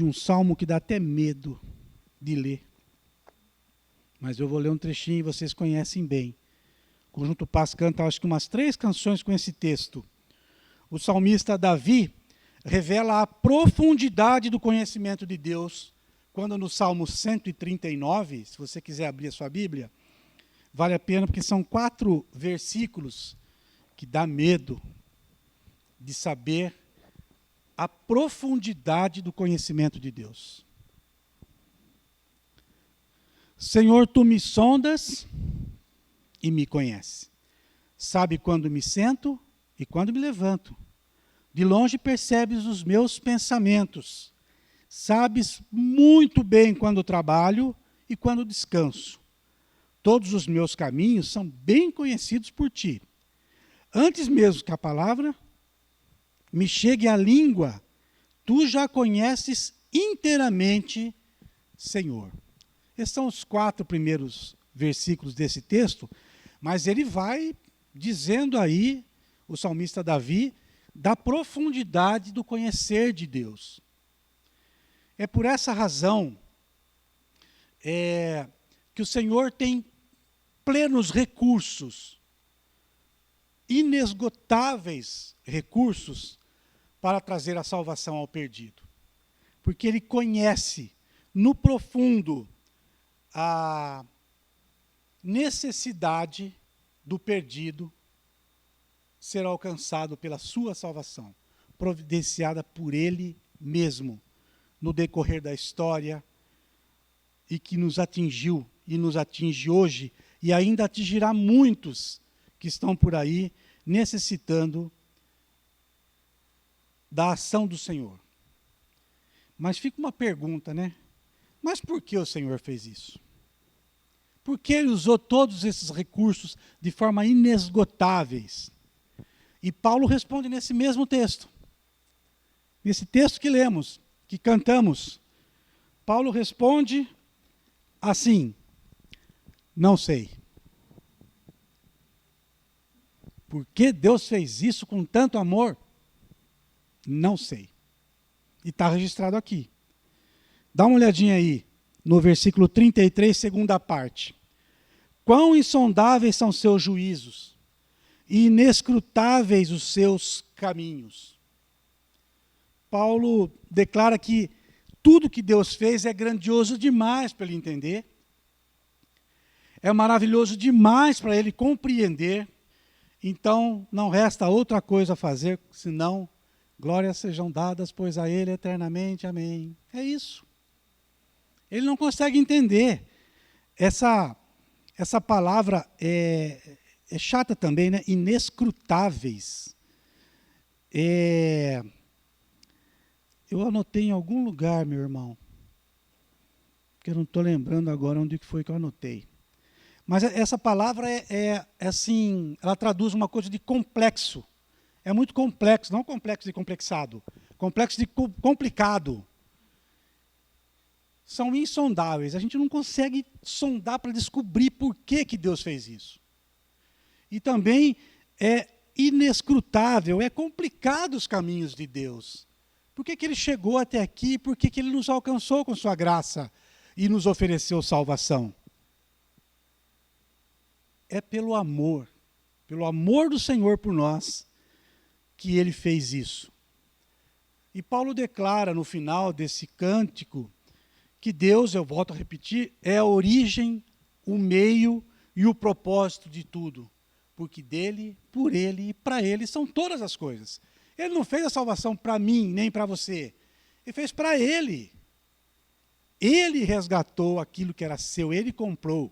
[SPEAKER 1] um salmo que dá até medo de ler. Mas eu vou ler um trechinho e vocês conhecem bem. O Conjunto Paz canta, acho que umas 3 canções com esse texto. O salmista Davi revela a profundidade do conhecimento de Deus, quando no Salmo 139, se você quiser abrir a sua Bíblia, vale a pena, porque são 4 versículos que dá medo de saber a profundidade do conhecimento de Deus. Senhor, tu me sondas e me conhece. Sabe quando me sento e quando me levanto. De longe percebes os meus pensamentos. Sabes muito bem quando trabalho e quando descanso. Todos os meus caminhos são bem conhecidos por ti. Antes mesmo que a palavra me chegue à língua, tu já conheces inteiramente, Senhor. Esses são os 4 primeiros versículos desse texto, mas ele vai dizendo aí, o salmista Davi, da profundidade do conhecer de Deus. É por essa razão que o Senhor tem plenos recursos, inesgotáveis recursos para trazer a salvação ao perdido. Porque Ele conhece no profundo a necessidade do perdido ser alcançado pela sua salvação, providenciada por Ele mesmo, no decorrer da história, e que nos atingiu e nos atinge hoje, e ainda atingirá muitos que estão por aí necessitando da ação do Senhor. Mas fica uma pergunta, né? Mas por que o Senhor fez isso? Por que ele usou todos esses recursos de forma inesgotáveis? E Paulo responde nesse mesmo texto. Nesse texto que lemos, que cantamos, Paulo responde assim: não sei. Por que Deus fez isso com tanto amor? Não sei. E está registrado aqui. Dá uma olhadinha aí, no versículo 33, segunda parte. Quão insondáveis são seus juízos, e inescrutáveis os seus caminhos. Paulo declara que tudo que Deus fez é grandioso demais para ele entender, é maravilhoso demais para ele compreender, então não resta outra coisa a fazer, senão glórias sejam dadas, pois a ele eternamente, amém. É isso. Ele não consegue entender. Essa palavra é chata também, né? Inescrutáveis. Eu anotei em algum lugar, meu irmão, que eu não estou lembrando agora onde foi que eu anotei. Mas essa palavra assim, ela traduz uma coisa de complexo. É muito complexo, não complexo de complexado, complexo de complicado. São insondáveis. A gente não consegue sondar para descobrir por que Deus fez isso. E também é inescrutável, é complicado os caminhos de Deus. Por que ele chegou até aqui? Por que ele nos alcançou com sua graça e nos ofereceu salvação? É pelo amor do Senhor por nós, que ele fez isso. E Paulo declara no final desse cântico que Deus, eu volto a repetir, é a origem, o meio e o propósito de tudo. Porque dele, por ele e para ele são todas as coisas. Ele não fez a salvação para mim, nem para você. Ele fez para ele. Ele resgatou aquilo que era seu, ele comprou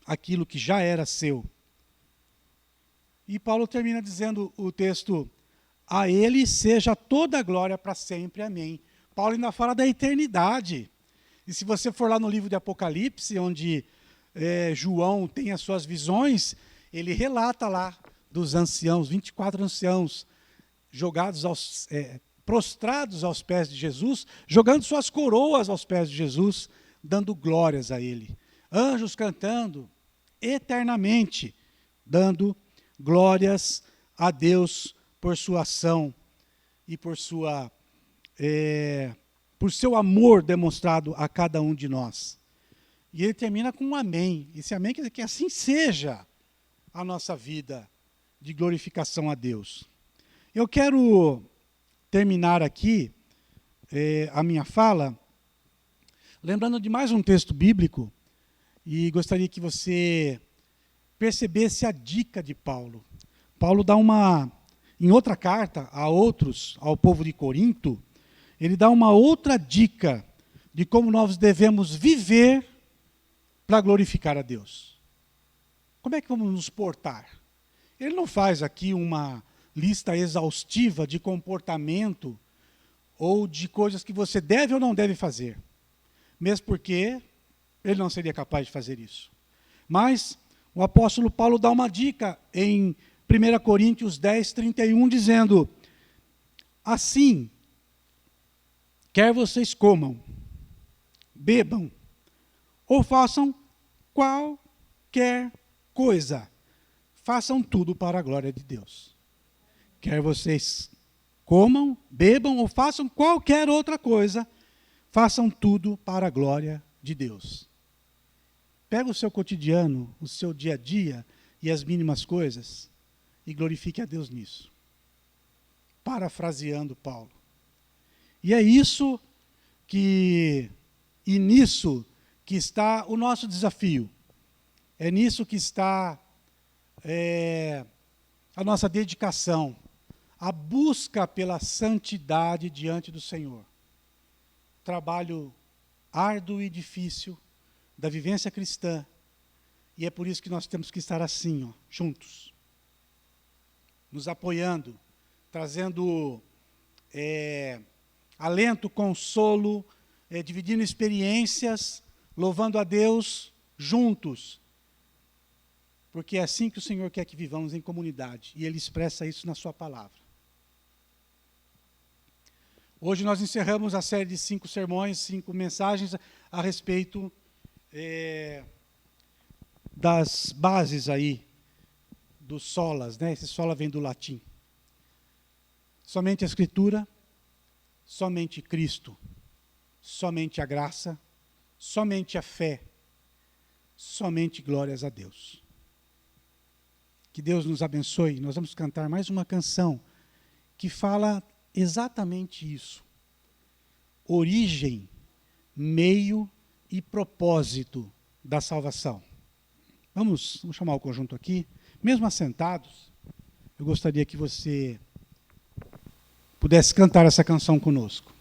[SPEAKER 1] aquilo que já era seu. E Paulo termina dizendo o texto: a ele seja toda a glória para sempre, amém. Paulo ainda fala da eternidade. E se você for lá no livro de Apocalipse, onde João tem as suas visões, ele relata lá dos anciãos, 24 anciãos, jogados prostrados aos pés de Jesus, jogando suas coroas aos pés de Jesus, dando glórias a ele. Anjos cantando eternamente, dando glórias a Deus por sua ação e por seu amor demonstrado a cada um de nós. E ele termina com um amém. Esse amém quer dizer que assim seja a nossa vida de glorificação a Deus. Eu quero terminar aqui a minha fala lembrando de mais um texto bíblico, e gostaria que você percebesse a dica de Paulo. Paulo dá em outra carta a outros, ao povo de Corinto, ele dá uma outra dica de como nós devemos viver para glorificar a Deus. Como é que vamos nos portar? Ele não faz aqui uma lista exaustiva de comportamento ou de coisas que você deve ou não deve fazer, mesmo porque ele não seria capaz de fazer isso. Mas o apóstolo Paulo dá uma dica em 1 Coríntios 10, 31, dizendo: assim, quer vocês comam, bebam, ou façam qualquer coisa, façam tudo para a glória de Deus. Quer vocês comam, bebam ou façam qualquer outra coisa, façam tudo para a glória de Deus. Pega o seu cotidiano, o seu dia a dia e as mínimas coisas e glorifique a Deus nisso. Parafraseando Paulo. E é isso e nisso que está o nosso desafio. É nisso que está a nossa dedicação, a busca pela santidade diante do Senhor. Trabalho árduo e difícil da vivência cristã, e é por isso que nós temos que estar assim, juntos, nos apoiando, trazendo alento, consolo, dividindo experiências, louvando a Deus juntos. Porque é assim que o Senhor quer que vivamos em comunidade. E Ele expressa isso na sua palavra. Hoje nós encerramos a série de 5 sermões, 5 mensagens a respeito das bases aí, do solas, né? Esse sola vem do latim. Somente a Escritura, somente Cristo, somente a graça, somente a fé, somente glórias a Deus. Que Deus nos abençoe. Nós vamos cantar mais uma canção que fala exatamente isso. Origem, meio e propósito da salvação. Vamos chamar o conjunto aqui. Mesmo assentados, eu gostaria que você pudesse cantar essa canção conosco.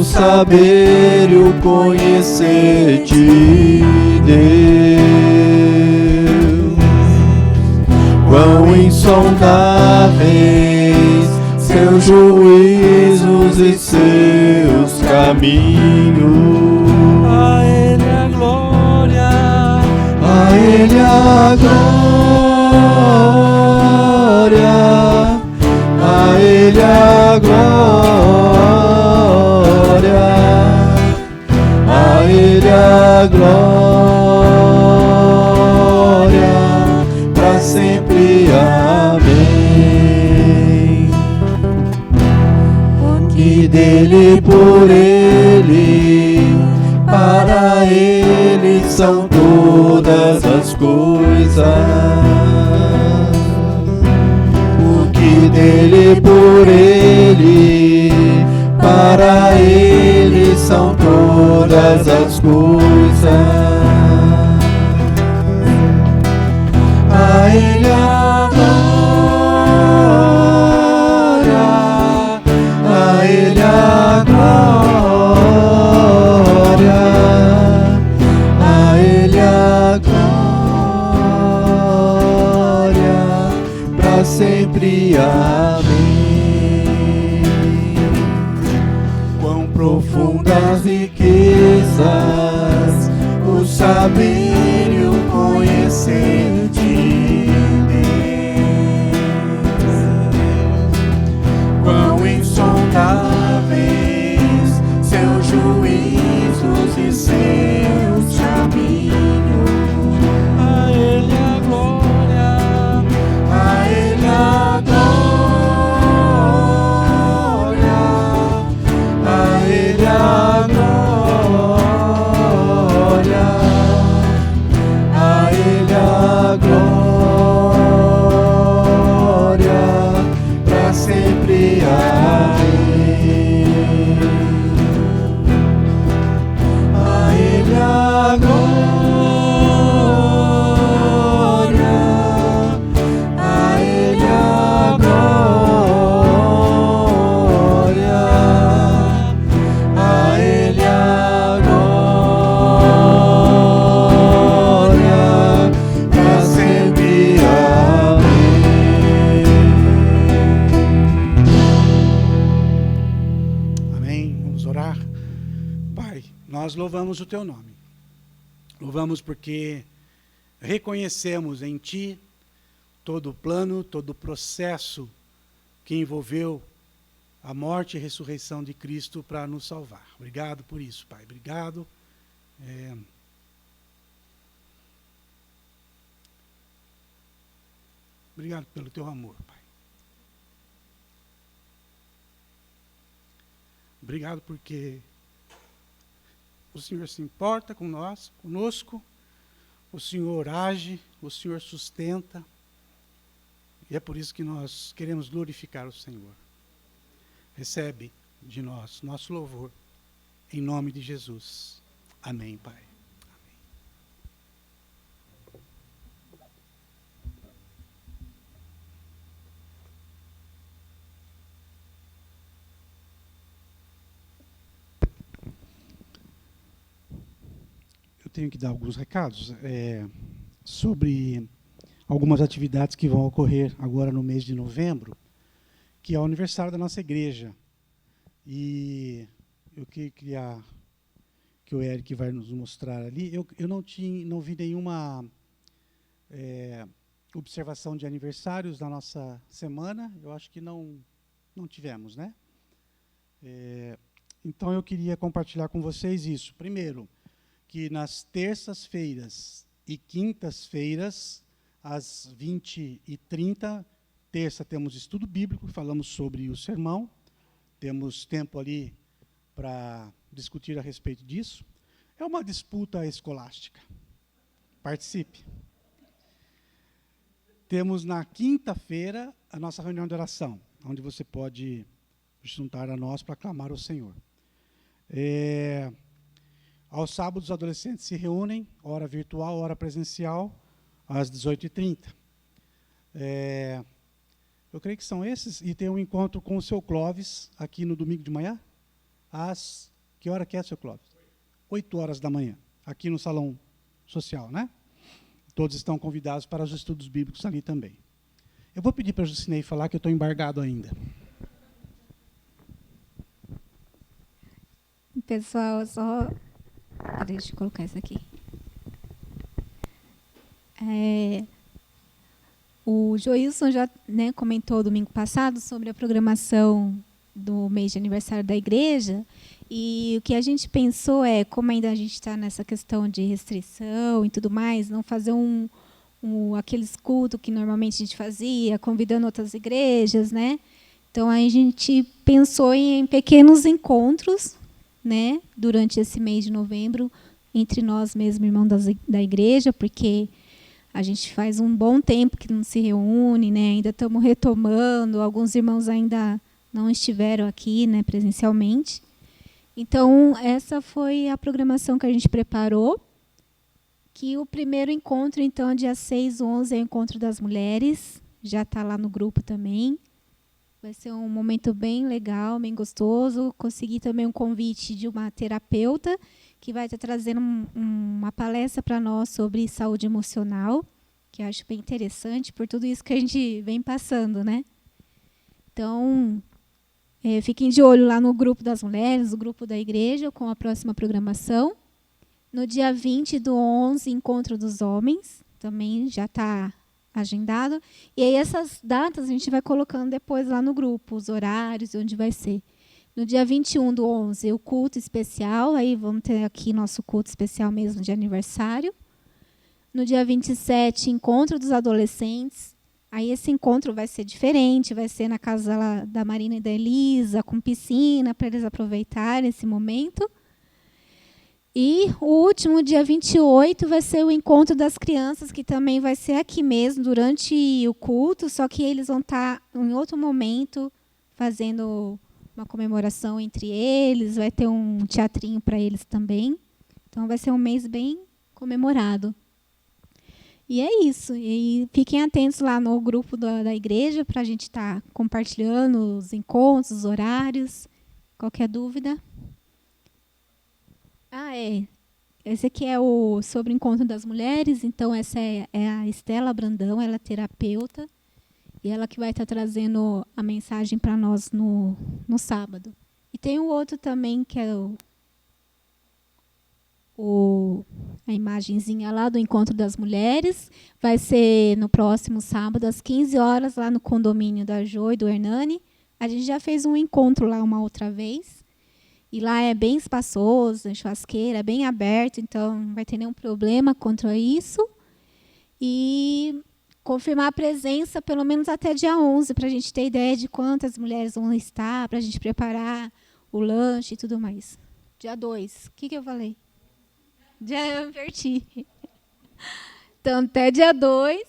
[SPEAKER 3] Saber e o conhecer de Deus, quão insondáveis seus juízos e seus caminhos.
[SPEAKER 6] A Ele a glória,
[SPEAKER 3] a Ele a glória, a Ele a glória. A Ele a glória, para sempre, amém. Que dele, por Ele, para Ele são todas as coisas. O que dele, por Ele, para Ele são todas as coisas. A Ele a glória, a Ele a glória, a Ele a glória, para sempre, amém. Profundas riquezas, o saber e o conhecer de Deus, quão insondáveis seus juízos e seus caminhos.
[SPEAKER 6] a Ele a glória,
[SPEAKER 3] A Ele a glória, a Ele a glória, a Ele a glória, para sempre, amém. A Ele a
[SPEAKER 1] Pai, nós louvamos o Teu nome. Louvamos porque reconhecemos em Ti todo o plano, todo o processo que envolveu a morte e ressurreição de Cristo para nos salvar. Obrigado por isso, Pai. Obrigado. Obrigado pelo Teu amor, Pai. Obrigado porque o Senhor se importa com nós, conosco, o Senhor age, o Senhor sustenta, e é por isso que nós queremos glorificar o Senhor. Recebe de nós nosso louvor, em nome de Jesus. Amém, Pai. Eu tenho que dar alguns recados sobre algumas atividades que vão ocorrer agora no mês de novembro, que é o aniversário da nossa igreja. E eu queria que o Eric vai nos mostrar ali. Eu não vi nenhuma observação de aniversários na nossa semana. Eu acho que não tivemos, né? Então eu queria compartilhar com vocês isso. Primeiro, que nas terças-feiras e quintas-feiras, às 20h30, terça temos estudo bíblico, falamos sobre o sermão, temos tempo ali para discutir a respeito disso. É uma disputa escolástica. Participe. Temos na quinta-feira a nossa reunião de oração, onde você pode juntar a nós para clamar ao Senhor. Aos sábados, os adolescentes se reúnem, hora virtual, hora presencial, às 18h30. Eu creio que são esses, e tem um encontro com o seu Clóvis, aqui no domingo de manhã, que hora que é, seu Clóvis? 8h da manhã, aqui no salão social, né? Todos estão convidados para os estudos bíblicos ali também. Eu vou pedir para a Jucinei falar que eu estou embargado ainda.
[SPEAKER 2] Pessoal, só... Deixa eu colocar isso aqui. O Joilson já comentou domingo passado sobre a programação do mês de aniversário da igreja, e o que a gente pensou como ainda a gente está nessa questão de restrição e tudo mais, não fazer aqueles cultos que normalmente a gente fazia, convidando outras igrejas, né? Então a gente pensou em pequenos encontros, né, durante esse mês de novembro, entre nós mesmos, irmãos da igreja, porque a gente faz um bom tempo que não se reúne, né, ainda estamos retomando, alguns irmãos ainda não estiveram aqui, né, presencialmente. Então, essa foi a programação que a gente preparou, que o primeiro encontro, então, dia 6/11, é o encontro das mulheres, já está lá no grupo também. Vai ser um momento bem legal, bem gostoso. Consegui também um convite de uma terapeuta que vai estar trazendo uma palestra para nós sobre saúde emocional, que eu acho bem interessante por tudo isso que a gente vem passando, né? Então, fiquem de olho lá no grupo das mulheres, no grupo da igreja, com a próxima programação. No dia 20/11, encontro dos homens, também já está agendado. E aí essas datas a gente vai colocando depois lá no grupo, os horários e onde vai ser. No dia 21/11, o culto especial, aí vamos ter aqui nosso culto especial mesmo de aniversário. No dia 27, encontro dos adolescentes. Aí esse encontro vai ser diferente, vai ser na casa da Marina e da Elisa, com piscina, para eles aproveitarem esse momento. E o último, dia 28, vai ser o encontro das crianças, que também vai ser aqui mesmo, durante o culto, só que eles vão estar em outro momento, fazendo uma comemoração entre eles, vai ter um teatrinho para eles também. Então, vai ser um mês bem comemorado. E é isso. E fiquem atentos lá no grupo da igreja, para a gente estar compartilhando os encontros, os horários. Qualquer dúvida? Esse aqui é sobre o encontro das mulheres. Então, essa é a Estela Brandão, ela é terapeuta. E ela que vai estar trazendo a mensagem para nós no sábado. E tem o outro também, que é a imagenzinha lá do Encontro das Mulheres. Vai ser no próximo sábado, às 15 horas, lá no condomínio da Jo e do Hernani. A gente já fez um encontro lá uma outra vez. E lá é bem espaçoso, churrasqueira, bem aberto, então não vai ter nenhum problema quanto a isso. E confirmar a presença pelo menos até dia 11, para a gente ter ideia de quantas mulheres vão estar, para a gente preparar o lanche e tudo mais. Dia 2. O que eu falei? Eu inverti. Então, até dia 2.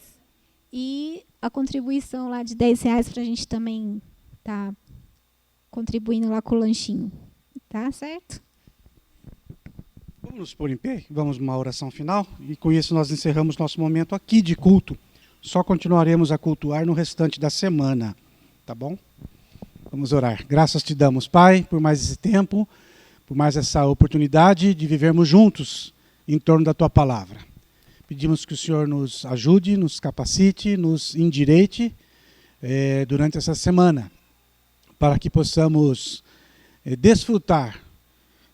[SPEAKER 2] E a contribuição lá de R$10 para a gente também estar contribuindo lá com o lanchinho. Tá certo?
[SPEAKER 1] Vamos nos pôr em pé, vamos uma oração final. E com isso nós encerramos nosso momento aqui de culto. Só continuaremos a cultuar no restante da semana. Tá bom? Vamos orar. Graças te damos, Pai, por mais esse tempo, por mais essa oportunidade de vivermos juntos em torno da Tua palavra. Pedimos que o Senhor nos ajude, nos capacite, nos endireite durante essa semana, para que possamos desfrutar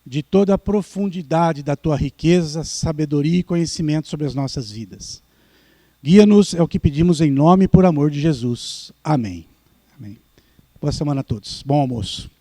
[SPEAKER 1] de toda a profundidade da Tua riqueza, sabedoria e conhecimento sobre as nossas vidas. Guia-nos, é o que pedimos em nome e por amor de Jesus. Amém. Amém. Boa semana a todos. Bom almoço.